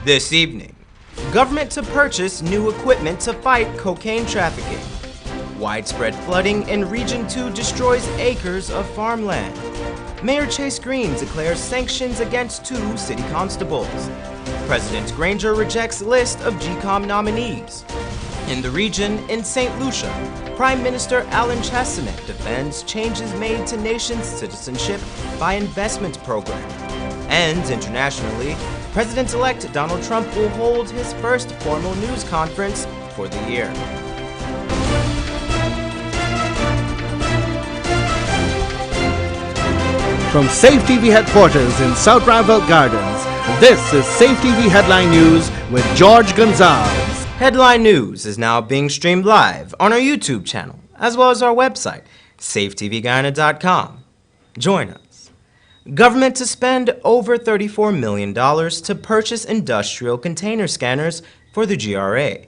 This evening, government to purchase new equipment to fight cocaine trafficking. Widespread flooding in Region 2 destroys acres of farmland. Mayor Chase Green declares sanctions against 2 city constables. President Granger rejects list of GCOM nominees. In the region, in St. Lucia, Prime Minister Alan Chastanet defends changes made to nation's citizenship by investment program. And internationally, President-elect Donald Trump will hold his first formal news conference for the year. From Safe TV headquarters in South Rivalt Gardens, this is Safe TV Headline News with George Gonzalez. Headline News is now being streamed live on our YouTube channel, as well as our website, safetvguyana.com. Join us. Government to spend over $34 million to purchase industrial container scanners for the GRA.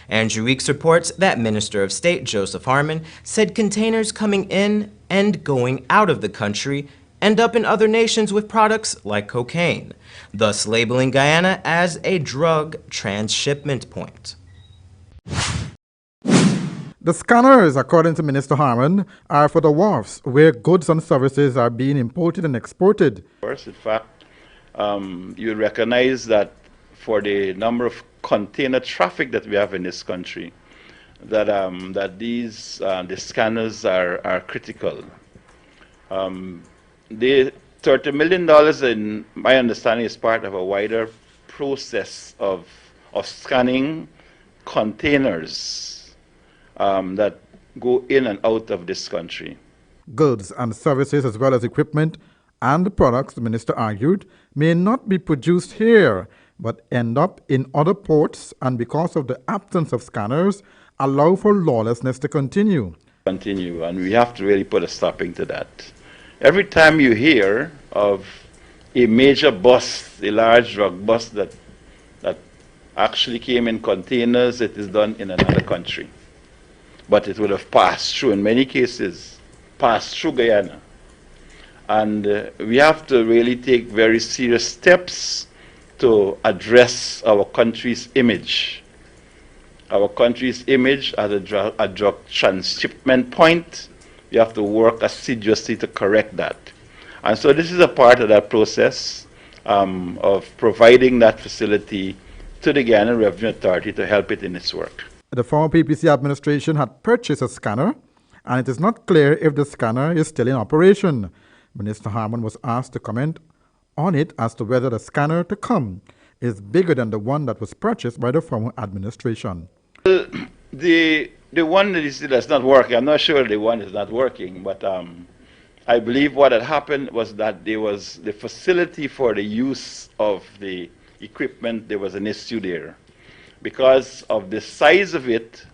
Andrew Weeks reports that Minister of State Joseph Harmon said containers coming in and going out of the country end up in other nations with products like cocaine, thus labeling Guyana as a drug transshipment point. The scanners, according to Minister Harmon, are for the wharfs where goods and services are being imported and exported. In fact, you recognize that for the number of container traffic that we have in this country, that the scanners are critical. The $30 million, in my understanding, is part of a wider process of scanning containers that go in and out of this country. Goods and services, as well as equipment and products, the minister argued, may not be produced here, but end up in other ports, and because of the absence of scanners, allow for lawlessness to continue. And we have to really put a stopping to that. Every time you hear of a major bust, a large drug bust that actually came in containers, it is done in another country. But it would have passed through, in many cases, passed through Guyana. And we have to really take very serious steps to address our country's image. Our country's image as a drug transshipment point. We have to work assiduously to correct that. And so this is a part of that process of providing that facility to the Guyana Revenue Authority to help it in its work. The former PPC administration had purchased a scanner, and it is not clear if the scanner is still in operation. Minister Harmon was asked to comment on it as to whether the scanner to come is bigger than the one that was purchased by the former administration. The one that's not working, I'm not sure the one is not working, but I believe what had happened was that there was the facility for the use of the equipment, there was an issue there. Because of the size of it,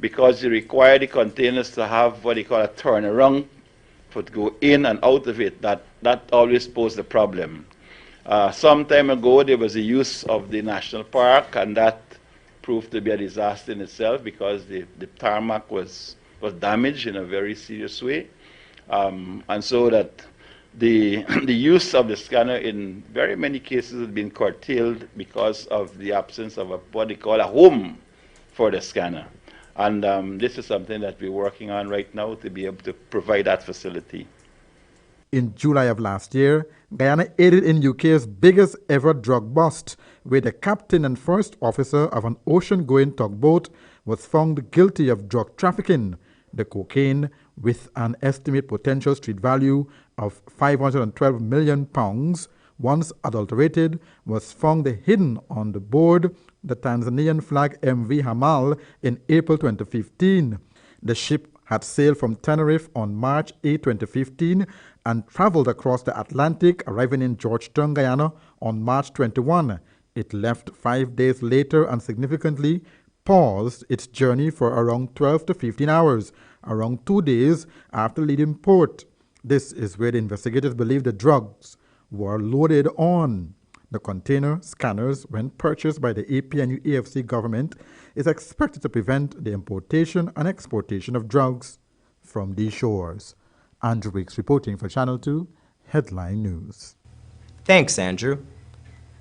because you require the containers to have what they call a turnaround for to go in and out of it, that always posed a problem. Some time ago, there was a use of the national park, and that proved to be a disaster in itself because the tarmac was damaged in a very serious way. And so that the use of the scanner in very many cases has been curtailed because of the absence of what they call a home for the scanner. And this is something that we're working on right now to be able to provide that facility. In July of last year, Guyana aided in UK's biggest ever drug bust, where the captain and first officer of an ocean-going tugboat was found guilty of drug trafficking. The cocaine, with an estimated potential street value of £512 million, once adulterated, was found hidden on the board the Tanzanian flag MV Hamal in April 2015. The ship had sailed from Tenerife on March 8, 2015 and traveled across the Atlantic, arriving in Georgetown, Guyana on March 21. It left 5 days later and significantly paused its journey for around 12 to 15 hours, around 2 days after leaving port. This is where the investigators believe the drugs were loaded on. The container scanners, when purchased by the APNU AFC government, is expected to prevent the importation and exportation of drugs from these shores. Andrew Weeks reporting for Channel 2 Headline News. Thanks, Andrew.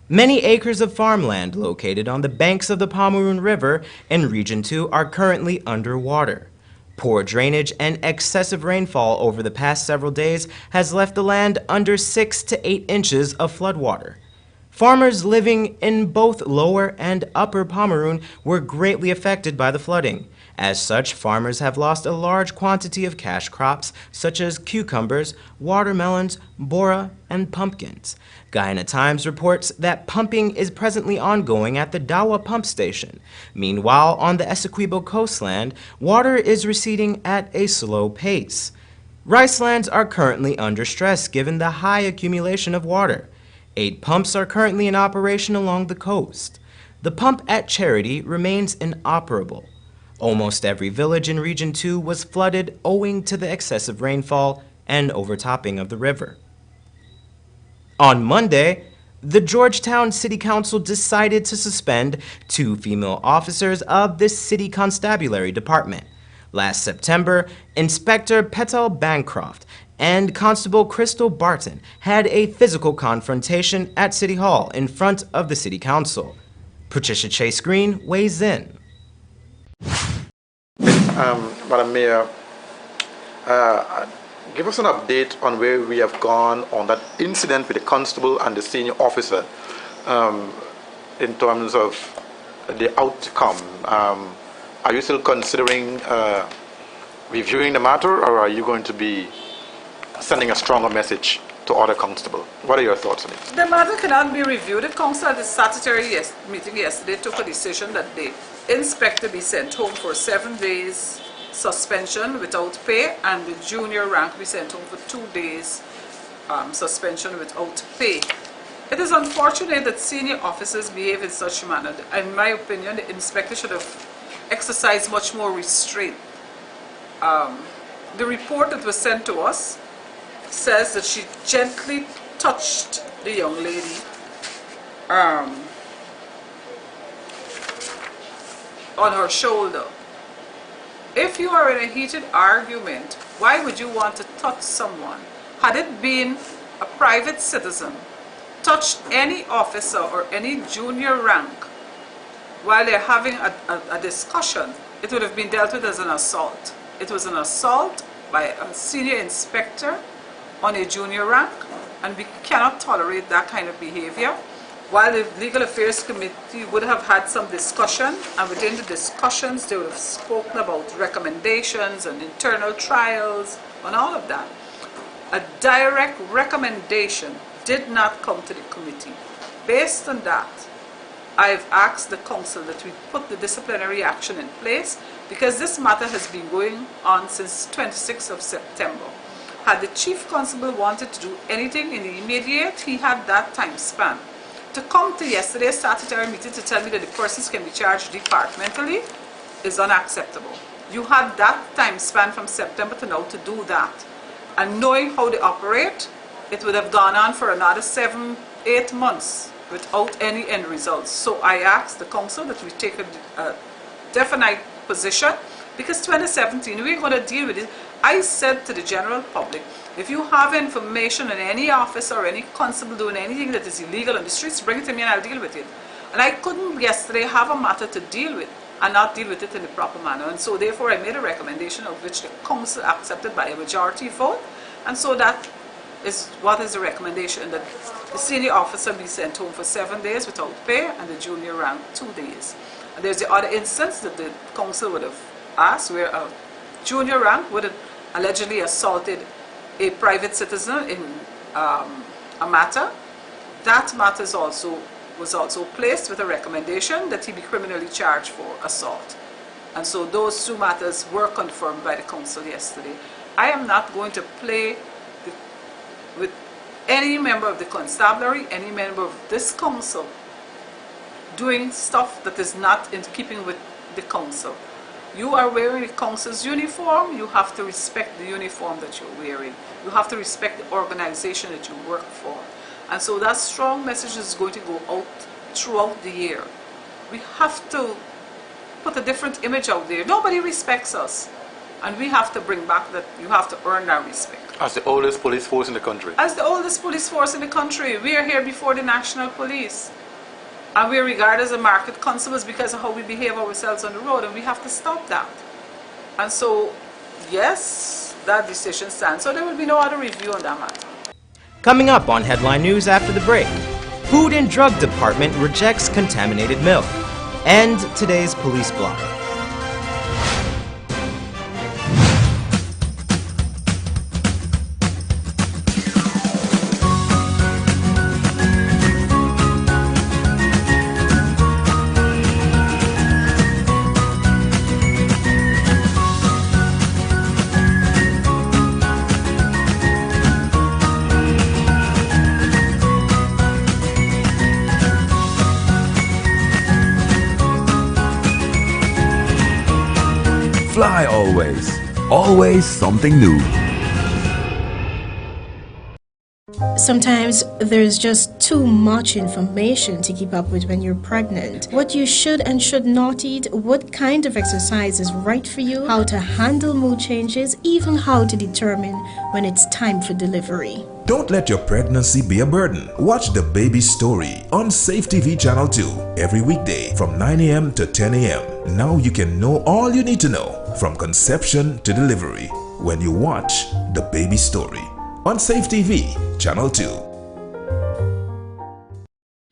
Many acres of farmland located on the banks of the Pomeroon River in Region 2 are currently underwater. Poor drainage and excessive rainfall over the past several days has left the land under 6 to 8 inches of floodwater. Farmers living in both lower and upper Pomeroon were greatly affected by the flooding. As such, farmers have lost a large quantity of cash crops such as cucumbers, watermelons, bora, and pumpkins. Guyana Times reports that pumping is presently ongoing at the Dawa pump station. Meanwhile, on the Essequibo coastland, water is receding at a slow pace. Rice lands are currently under stress given the high accumulation of water. 8 pumps are currently in operation along the coast. The pump at Charity remains inoperable. Almost every village in Region 2 was flooded owing to the excessive rainfall and overtopping of the river. On Monday, the Georgetown City Council decided to suspend 2 female officers of the City Constabulary Department. Last September, Inspector Petal Bancroft and Constable Crystal Barton had a physical confrontation at City Hall in front of the City Council. Patricia Chase Green weighs in. Madam Mayor, give us an update on where we have gone on that incident with the constable and the senior officer in terms of the outcome. Are you still considering reviewing the matter, or are you going to be sending a stronger message to other constables? What are your thoughts on it? The matter cannot be reviewed. The council at the statutory meeting yesterday took a decision that the inspector be sent home for 7 days suspension without pay, and the junior rank be sent home for 2 days suspension without pay. It is unfortunate that senior officers behave in such a manner. In my opinion, the inspector should have exercised much more restraint. The report that was sent to us says that she gently touched the young lady on her shoulder. If you are in a heated argument, why would you want to touch someone? Had it been a private citizen touched any officer or any junior rank while they're having a discussion, it would have been dealt with as an assault. It was an assault by a senior inspector on a junior rank, and we cannot tolerate that kind of behavior. While the Legal Affairs Committee would have had some discussion, and within the discussions they would have spoken about recommendations and internal trials and all of that, a direct recommendation did not come to the committee. Based on that, I've asked the council that we put the disciplinary action in place, because this matter has been going on since 26th of September. Had the chief constable wanted to do anything in the immediate, he had that time span. To come to yesterday's statutory meeting to tell me that the persons can be charged departmentally is unacceptable. You had that time span from September to now to do that. And knowing how they operate, it would have gone on for another 7-8 months without any end results. So I asked the council that we take a definite position, because 2017 we're going to deal with it. I said to the general public, if you have information on any officer or any constable doing anything that is illegal on the streets, bring it to me and I'll deal with it. And I couldn't yesterday have a matter to deal with and not deal with it in the proper manner. And so therefore I made a recommendation of which the council accepted by a majority vote. And so that is what is the recommendation, that the senior officer be sent home for 7 days without pay and the junior rank 2 days. And there's the other instance that the council would have asked, where a junior rank would have allegedly assaulted a private citizen in a matter. That matter was also placed with a recommendation that he be criminally charged for assault. And so those 2 matters were confirmed by the council yesterday. I am not going to play with any member of the constabulary, any member of this council doing stuff that is not in keeping with the council. You are wearing the council's uniform, you have to respect the uniform that you're wearing. You have to respect the organization that you work for. And so that strong message is going to go out throughout the year. We have to put a different image out there. Nobody respects us. And we have to bring back that you have to earn that respect. As the oldest police force in the country. As the oldest police force in the country, we are here before the national police. And we're regarded as a market consumers because of how we behave ourselves on the road, and we have to stop that. And so, yes, that decision stands. So there will be no other review on that matter. Coming up on Headline News after the break, Food and Drug Department rejects contaminated milk, and today's police blotter. Fly always. Always something new. Sometimes there's just too much information to keep up with when you're pregnant. What you should and should not eat, what kind of exercise is right for you, how to handle mood changes, even how to determine when it's time for delivery. Don't let your pregnancy be a burden. Watch The Baby Story on Safe TV Channel 2 every weekday from 9 a.m. to 10 a.m. Now you can know all you need to know from conception to delivery when you watch The Baby Story on Safe TV Channel 2.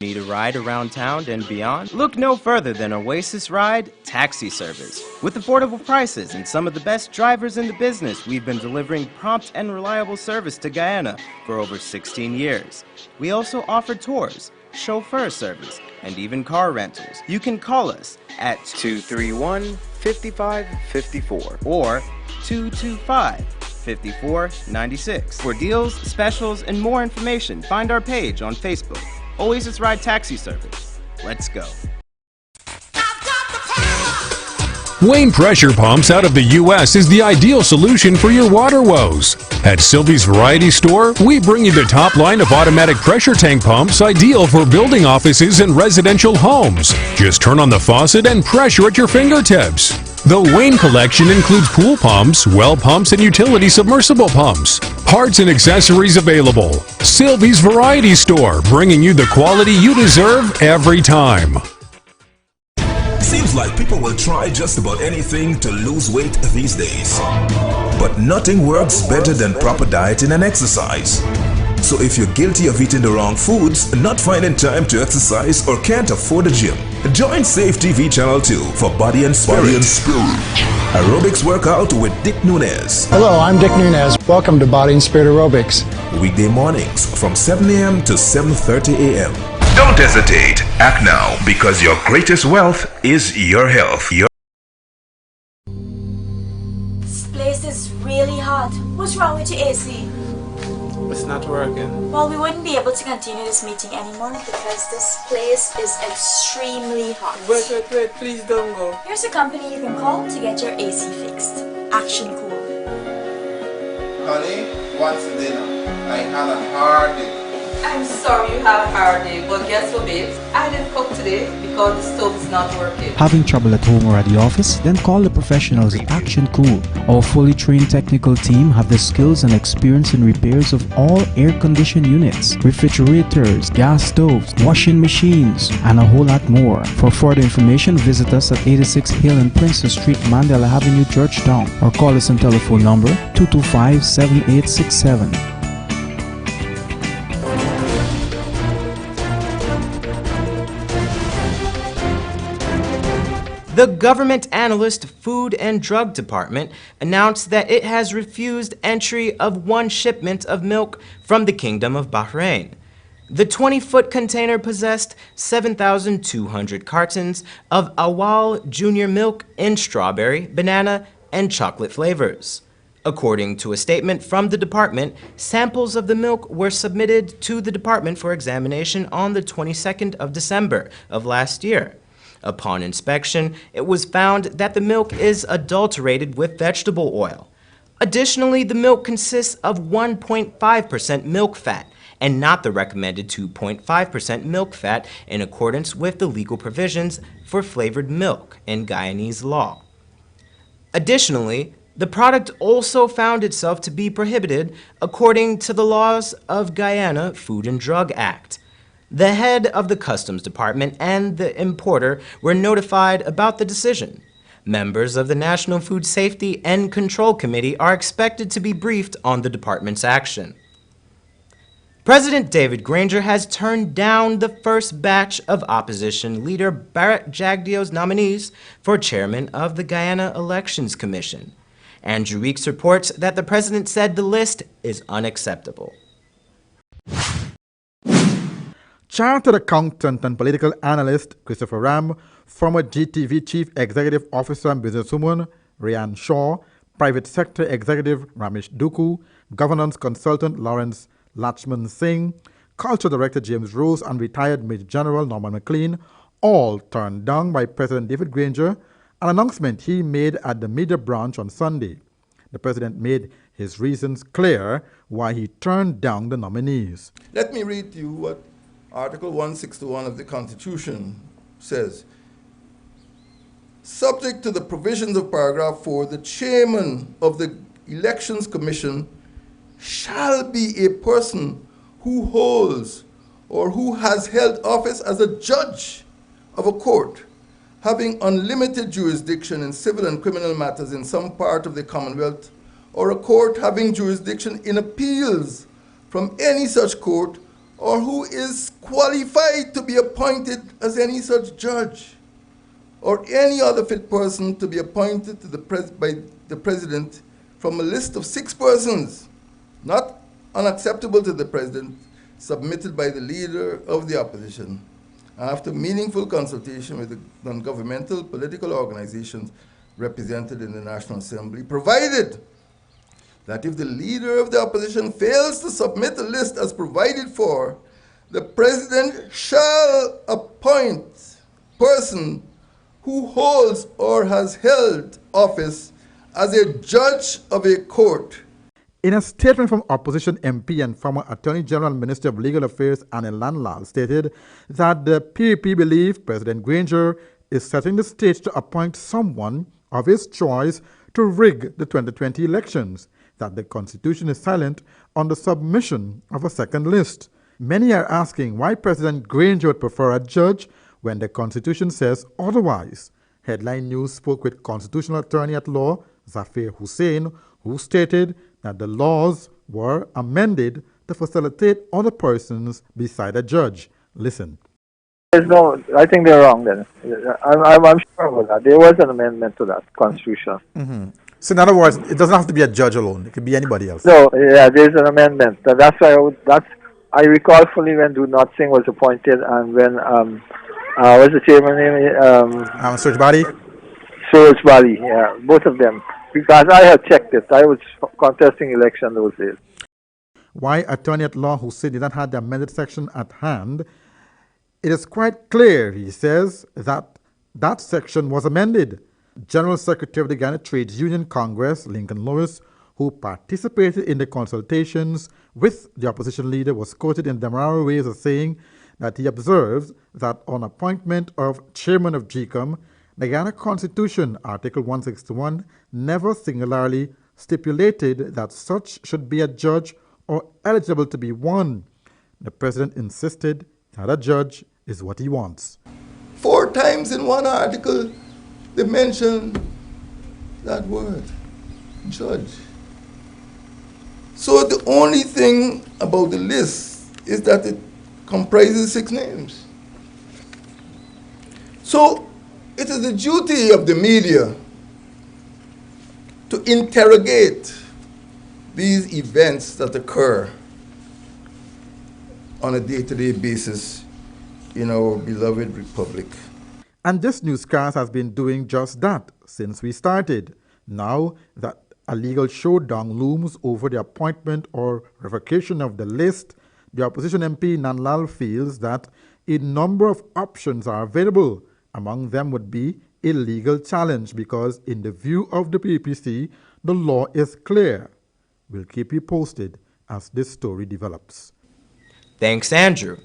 Need a ride around town and beyond? Look no further than Oasis Ride Taxi Service. With affordable prices and some of the best drivers in the business, we've been delivering prompt and reliable service to Guyana for over 16 years. We also offer tours, chauffeur service, and even car rentals. You can call us at 231-5554 or 225-5496. For deals, specials, and more information, find our page on Facebook. Oasis Ride Taxi Service. Let's go. Wayne Pressure Pumps out of the U.S. is the ideal solution for your water woes. At Sylvie's Variety Store, we bring you the top line of automatic pressure tank pumps ideal for building offices and residential homes. Just turn on the faucet and pressure at your fingertips. The Wayne collection includes pool pumps, well pumps, and utility submersible pumps. Parts and accessories available. Sylvie's Variety Store, bringing you the quality you deserve every time. Seems like people will try just about anything to lose weight these days. But nothing works better than proper dieting and exercise. So if you're guilty of eating the wrong foods, not finding time to exercise, or can't afford a gym, join Safe TV Channel 2 for Body and Spirit. Aerobics workout with Dick Nunez. Hello, I'm Dick Nunez. Welcome to Body and Spirit Aerobics. Weekday mornings from 7 a.m. to 7:30 a.m. Don't hesitate. Act now, because your greatest wealth is your health. This place is really hot. What's wrong with your AC? It's not working. Well, we wouldn't be able to continue this meeting anymore because this place is extremely hot. Wait, please don't go. Here's a company you can call to get your AC fixed. Action Cool. Honey, what's for dinner? I had a hard day. I'm sorry you had a hard day, but guess what, babes? I didn't cook today because the stove is not working. Having trouble at home or at the office? Then call the professionals at Action Cool. Our fully trained technical team have the skills and experience in repairs of all air-conditioned units, refrigerators, gas stoves, washing machines, and a whole lot more. For further information, visit us at 86 Hill and Princess Street, Mandela Avenue, Georgetown, or call us on telephone number 225-7867. The Government Analyst Food and Drug Department announced that it has refused entry of one shipment of milk from the Kingdom of Bahrain. The 20-foot container possessed 7,200 cartons of Awal Junior milk in strawberry, banana, and chocolate flavors. According to a statement from the department, samples of the milk were submitted to the department for examination on the 22nd of December of last year. Upon inspection, it was found that the milk is adulterated with vegetable oil. Additionally, the milk consists of 1.5% milk fat and not the recommended 2.5% milk fat in accordance with the legal provisions for flavored milk in Guyanese law. Additionally, the product also found itself to be prohibited according to the laws of Guyana Food and Drug Act. The head of the Customs Department and the importer were notified about the decision. Members of the National Food Safety and Control Committee are expected to be briefed on the department's action. President David Granger has turned down the first batch of opposition leader Barrett Jagdeo's nominees for chairman of the Guyana Elections Commission. Andrew Weeks reports that the president said the list is unacceptable. Chartered accountant and political analyst Christopher Ram, former GTV Chief Executive Officer and businesswoman Ryan Shaw, private sector executive Ramesh Duku, governance consultant Lawrence Lachman Singh, culture director James Rose, and retired Major General Norman McLean, all turned down by President David Granger, an announcement he made at the media branch on Sunday. The president made his reasons clear why he turned down the nominees. Let me read to you what Article 161 of the Constitution says. Subject to the provisions of paragraph 4, the chairman of the Elections Commission shall be a person who holds or who has held office as a judge of a court, having unlimited jurisdiction in civil and criminal matters in some part of the Commonwealth, or a court having jurisdiction in appeals from any such court, or who is qualified to be appointed as any such judge, or any other fit person to be appointed to by the President from a list of 6 persons, not unacceptable to the President, submitted by the leader of the opposition, after meaningful consultation with the non-governmental political organizations represented in the National Assembly, provided that if the leader of the opposition fails to submit a list as provided for, the President shall appoint person who holds or has held office as a judge of a court. In a statement from opposition MP and former Attorney General and Minister of Legal Affairs Anil Nandlall stated that the PAP believe President Granger is setting the stage to appoint someone of his choice to rig the 2020 elections, that the Constitution is silent on the submission of a second list. Many are asking why President Granger would prefer a judge when the Constitution says otherwise. Headline News spoke with constitutional attorney at law Zafir Hussain, who stated that the laws were amended to facilitate other persons beside a judge. Listen. No, I think they're wrong then. I'm sure about that. There was an amendment to that Constitution. Mm-hmm. So in other words, it doesn't have to be a judge alone. It could be anybody else. No, yeah, there's an amendment. That's why I recall fully when Do Not Sing was appointed and when what's the chairman name? Suraj Bali. Suraj Bali, yeah, both of them. Because I had checked it. I was contesting election those days. Why attorney at law Hussain did not have the amended section at hand? It is quite clear, he says, that that section was amended. General Secretary of the Guyana Trades Union Congress, Lincoln Lewis, who participated in the consultations with the opposition leader, was quoted in Demerara ways as saying that he observes that on appointment of chairman of GCOM, the Guyana Constitution, Article 161, never singularly stipulated that such should be a judge or eligible to be one. The president insisted that a judge is what he wants. 4 times in one article, they mention that word, judge. So the only thing about the list is that it comprises 6 names. So it is the duty of the media to interrogate these events that occur on a day-to-day basis in our beloved republic. And this newscast has been doing just that since we started. Now that a legal showdown looms over the appointment or revocation of the list, the opposition MP Nandlall feels that a number of options are available. Among them would be a legal challenge because, in the view of the PPC, the law is clear. We'll keep you posted as this story develops. Thanks, Andrew.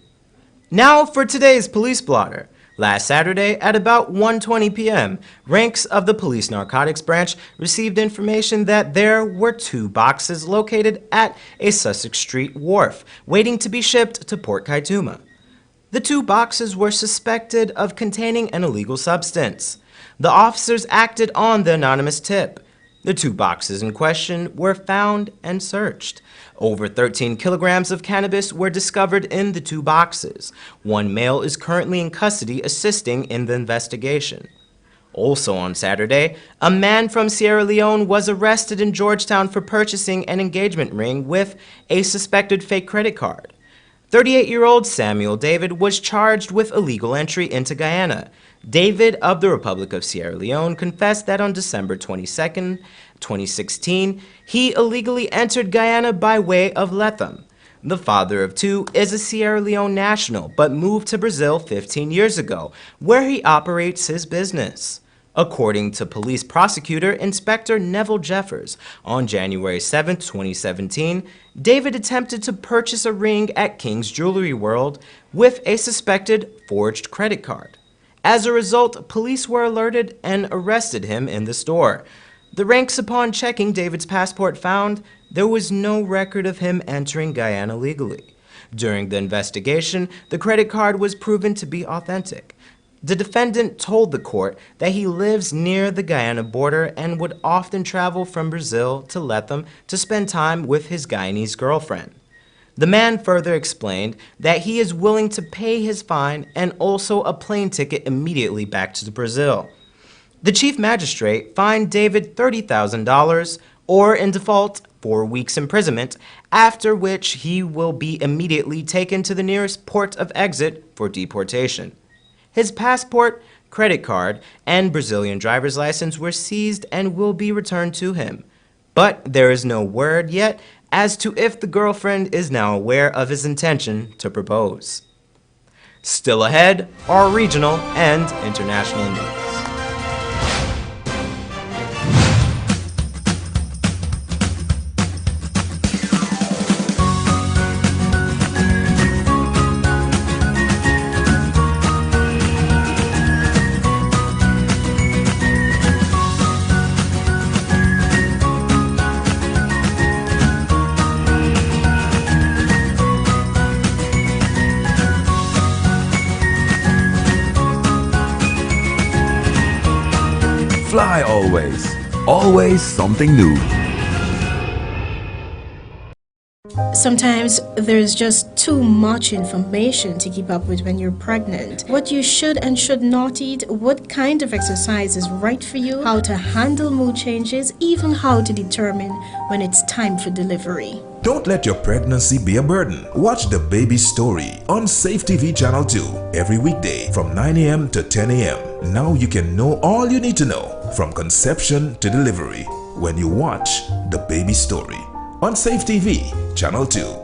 Now for today's Police Blotter. Last Saturday at about 1:20 p.m., ranks of the Police Narcotics Branch received information that there were 2 boxes located at a Sussex Street wharf waiting to be shipped to Port Kaituma. The 2 boxes were suspected of containing an illegal substance. The officers acted on the anonymous tip. The 2 boxes in question were found and searched. Over 13 kilograms of cannabis were discovered in the 2 boxes. 1 male is currently in custody assisting in the investigation. Also on Saturday, a man from Sierra Leone was arrested in Georgetown for purchasing an engagement ring with a suspected fake credit card. 38-year-old Samuel David was charged with illegal entry into Guyana. David of the Republic of Sierra Leone confessed that on December 22, 2016, he illegally entered Guyana by way of Lethem. The father of 2 is a Sierra Leone national, but moved to Brazil 15 years ago, where he operates his business. According to police prosecutor Inspector Neville Jeffers, on January 7, 2017, David attempted to purchase a ring at King's Jewelry World with a suspected forged credit card. As a result, police were alerted and arrested him in the store. The ranks upon checking David's passport found there was no record of him entering Guyana legally. During the investigation, the credit card was proven to be authentic. The defendant told the court that he lives near the Guyana border and would often travel from Brazil to Lethem to spend time with his Guyanese girlfriend. The man further explained that he is willing to pay his fine and also a plane ticket immediately back to Brazil. The chief magistrate fined David $30,000 or, in default, 4 weeks imprisonment, after which he will be immediately taken to the nearest port of exit for deportation. His passport, credit card, and Brazilian driver's license were seized and will be returned to him. But there is no word yet as to if the girlfriend is now aware of his intention to propose. Still ahead are regional and international news. Fly always. Always something new. Sometimes there's just too much information to keep up with when you're pregnant. What you should and should not eat, what kind of exercise is right for you, how to handle mood changes, even how to determine when it's time for delivery. Don't let your pregnancy be a burden. Watch The Baby Story on Safe TV Channel 2 every weekday from 9 a.m. to 10 a.m. Now you can know all you need to know from conception to delivery when you watch The Baby Story on Safe TV Channel 2.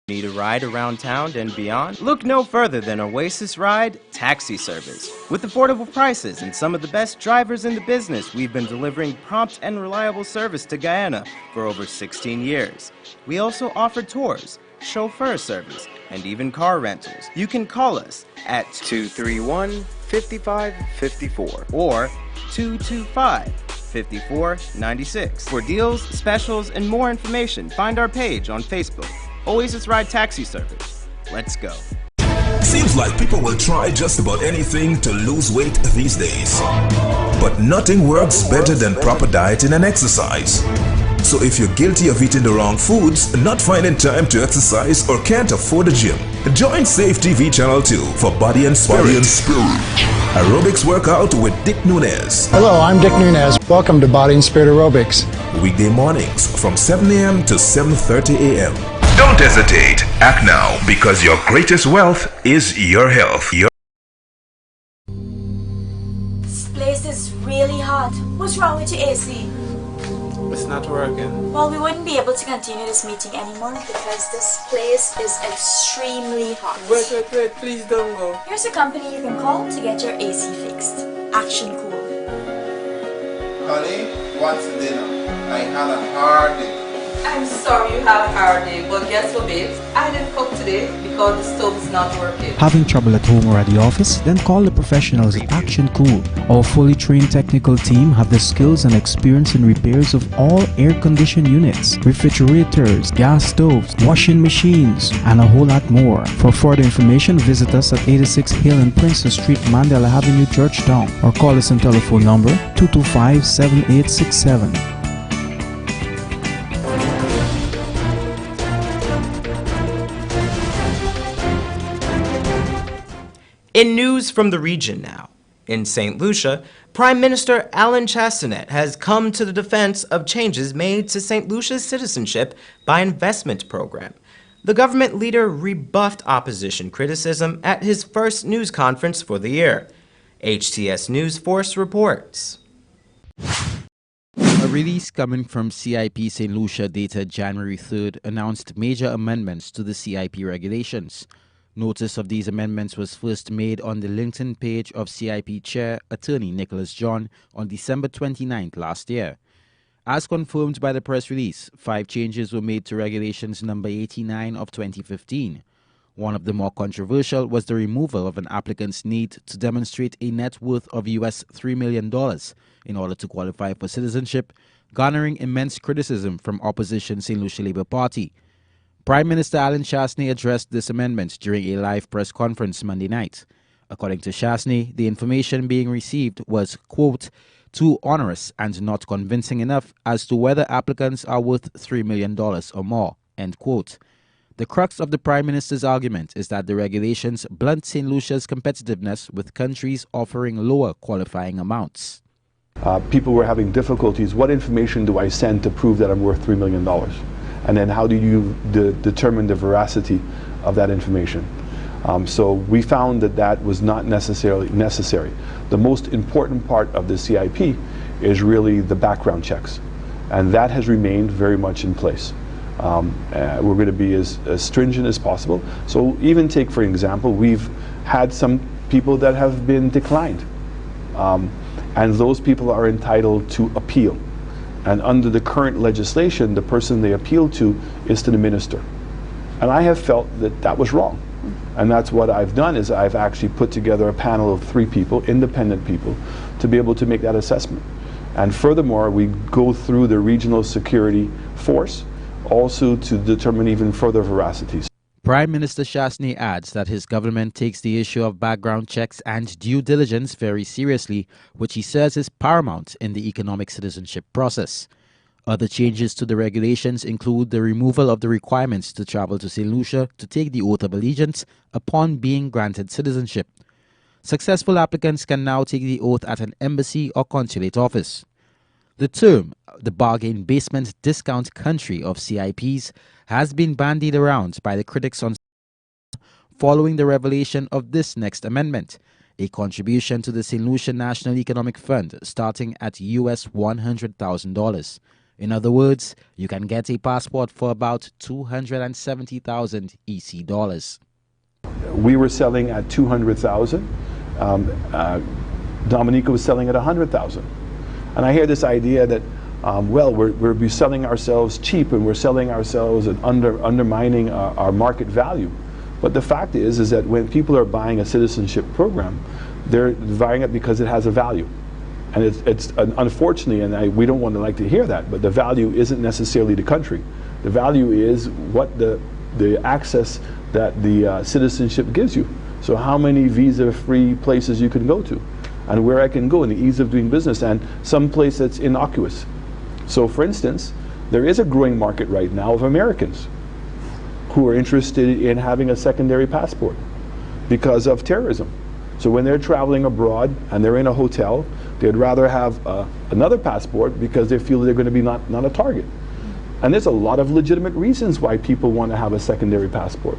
Need a ride around town and beyond? Look no further than Oasis Ride Taxi Service. With affordable prices and some of the best drivers in the business, we've been delivering prompt and reliable service to Guyana for over 16 years. We also offer tours, chauffeur service, and even car rentals. You can call us at 231-5554 or 225-5496. For deals, specials, and more information, find our page on Facebook. Oasis Ride Taxi Service. Let's go. Seems like people will try just about anything to lose weight these days. But nothing works better than proper dieting and exercise. So if you're guilty of eating the wrong foods, not finding time to exercise, or can't afford a gym, join Safe TV Channel 2 for Body and Spirit. Aerobics workout with Dick Nunez. Hello, I'm Dick Nunez. Welcome to Body and Spirit Aerobics. Weekday mornings from 7 a.m. to 7:30 a.m. Don't hesitate. Act now, because your greatest wealth is your health. This place is really hot. What's wrong with your AC? It's not working. Well, we wouldn't be able to continue this meeting anymore because this place is extremely hot. Wait, please don't go. Here's a company you can call to get your AC fixed. Action Cool. Honey, what's dinner? I had a hard day. I'm sorry you have a hard day, but guess what, babes? I didn't cook today because the stove is not working. Having trouble at home or at the office? Then call the professionals at Action Cool. Our fully trained technical team have the skills and experience in repairs of all air-conditioned units, refrigerators, gas stoves, washing machines, and a whole lot more. For further information, visit us at 86 Hill and Princess Street, Mandela Avenue, Georgetown, or call us on telephone number 225-7867. In news from the region now, in St. Lucia, Prime Minister Alan Chastanet has come to the defense of changes made to St. Lucia's citizenship by investment program. The government leader rebuffed opposition criticism at his first news conference for the year. HTS News Force reports. A release coming from CIP St. Lucia dated January 3rd announced major amendments to the CIP regulations. Notice of these amendments was first made on the LinkedIn page of CIP Chair Attorney Nicholas John on December 29th last year. As confirmed by the press release, 5 changes were made to Regulations number 89 of 2015. One of the more controversial was the removal of an applicant's need to demonstrate a net worth of US $3 million in order to qualify for citizenship, garnering immense criticism from opposition St. Lucia Labour Party. Prime Minister Alan Chastanet addressed this amendment during a live press conference Monday night. According to Chastanet, the information being received was, quote, too onerous and not convincing enough as to whether applicants are worth $3 million or more, end quote. The crux of the Prime Minister's argument is that the regulations blunt St. Lucia's competitiveness with countries offering lower qualifying amounts. People were having difficulties. What information do I send to prove that I'm worth $3 million? And then how do you determine the veracity of that information? So we found that that was not necessarily necessary. The most important part of the CIP is really the background checks. And that has remained very much in place. We're going to be as stringent as possible. So even take, for example, we've had some people that have been declined. And those people are entitled to appeal. And under the current legislation, the person they appeal to is to the minister. And I have felt that that was wrong. And that's what I've done, is I've actually put together a panel of 3 people, independent people, to be able to make that assessment. And furthermore, we go through the regional security force also to determine even further veracities. Prime Minister Chastanet adds that his government takes the issue of background checks and due diligence very seriously, which he says is paramount in the economic citizenship process. Other changes to the regulations include the removal of the requirements to travel to St. Lucia to take the oath of allegiance upon being granted citizenship. Successful applicants can now take the oath at an embassy or consulate office. The term, the bargain basement discount country of CIPs, has been bandied around by the critics on following the revelation of this next amendment, a contribution to the St. Lucia National Economic Fund starting at US $100,000. In other words, you can get a passport for about $270,000 EC dollars. We were selling at $200,000. Dominica was selling at $100,000. And I hear this idea that, well, we're selling ourselves cheap and we're selling ourselves and undermining our market value. But the fact is that when people are buying a citizenship program, they're buying it because it has a value. And it's unfortunately, and we don't want to like to hear that, but the value isn't necessarily the country. The value is what the access that the citizenship gives you. So how many visa-free places you can go to, and where I can go, and the ease of doing business, and some place that's innocuous. So for instance, there is a growing market right now of Americans who are interested in having a secondary passport because of terrorism. So when they're traveling abroad and they're in a hotel, they'd rather have another passport because they feel they're going to be not a target. And there's a lot of legitimate reasons why people want to have a secondary passport.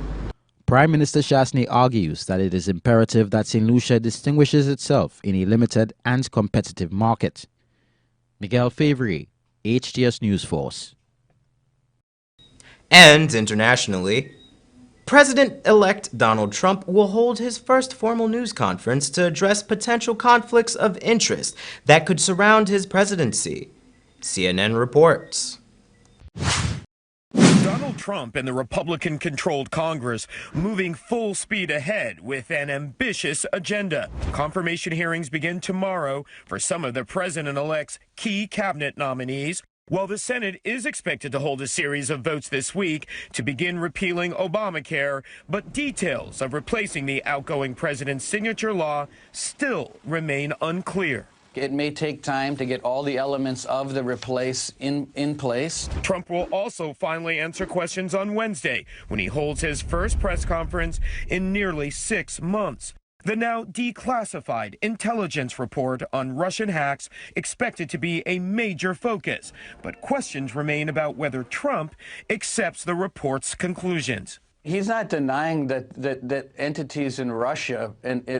Prime Minister Chastanet argues that it is imperative that St. Lucia distinguishes itself in a limited and competitive market. Miguel Favre, HTS News Force. And internationally, President-elect Donald Trump will hold his first formal news conference to address potential conflicts of interest that could surround his presidency. CNN reports. Trump and the Republican-controlled Congress moving full speed ahead with an ambitious agenda. Confirmation hearings begin tomorrow for some of the president-elect's key cabinet nominees, while the Senate is expected to hold a series of votes this week to begin repealing Obamacare, but details of replacing the outgoing president's signature law still remain unclear. It may take time to get all the elements of the replace in place. Trump will also finally answer questions on Wednesday when he holds his first press conference in nearly 6 months. The now declassified intelligence report on Russian hacks expected to be a major focus, but questions remain about whether Trump accepts the report's conclusions. He's not denying that entities in Russia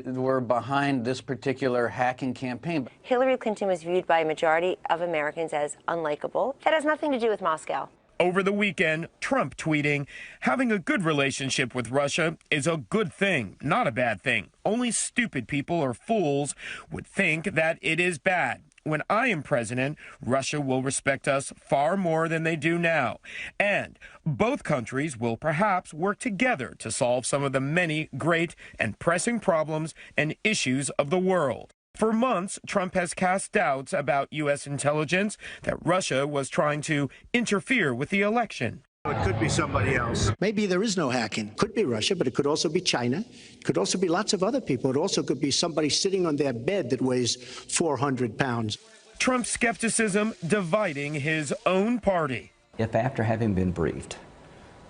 were behind this particular hacking campaign. Hillary Clinton was viewed by a majority of Americans as unlikable. That has nothing to do with Moscow. Over the weekend, Trump tweeting, "Having a good relationship with Russia is a good thing, not a bad thing. Only stupid people or fools would think that it is bad. When I am president, Russia will respect us far more than they do now. And both countries will perhaps work together to solve some of the many great and pressing problems and issues of the world." For months, Trump has cast doubts about U.S. intelligence that Russia was trying to interfere with the election. It could be somebody else. Maybe there is no hacking. Could be Russia, but it could also be China. It could also be lots of other people. It also could be somebody sitting on their bed that weighs 400 pounds. Trump's skepticism dividing his own party. If after having been briefed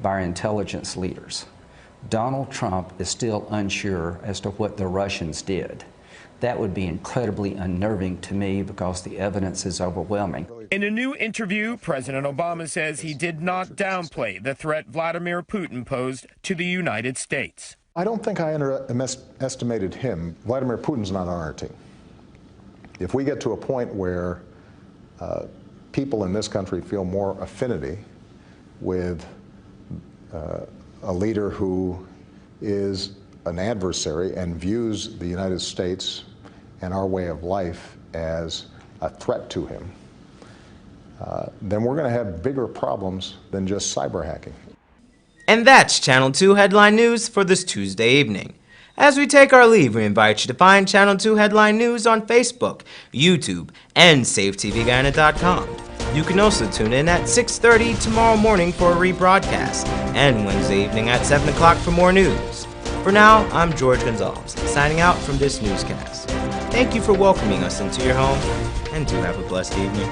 by our intelligence leaders, Donald Trump is still unsure as to what the Russians did, that would be incredibly unnerving to me because the evidence is overwhelming. In a new interview, President Obama says he did not downplay the threat Vladimir Putin posed to the United States. I don't think I underestimated him. Vladimir Putin's not on our team. If we get to a point where people in this country feel more affinity with a leader who is an adversary and views the United States and our way of life as a threat to him, then we're going to have bigger problems than just cyber hacking. And that's Channel 2 Headline News for this Tuesday evening. As we take our leave, we invite you to find Channel 2 Headline News on Facebook, YouTube, and SafeTVGuyana.com. You can also tune in at 6:30 tomorrow morning for a rebroadcast, and Wednesday evening at 7 o'clock for more news. For now, I'm George Gonzalez, signing out from this newscast. Thank you for welcoming us into your home, and do have a blessed evening.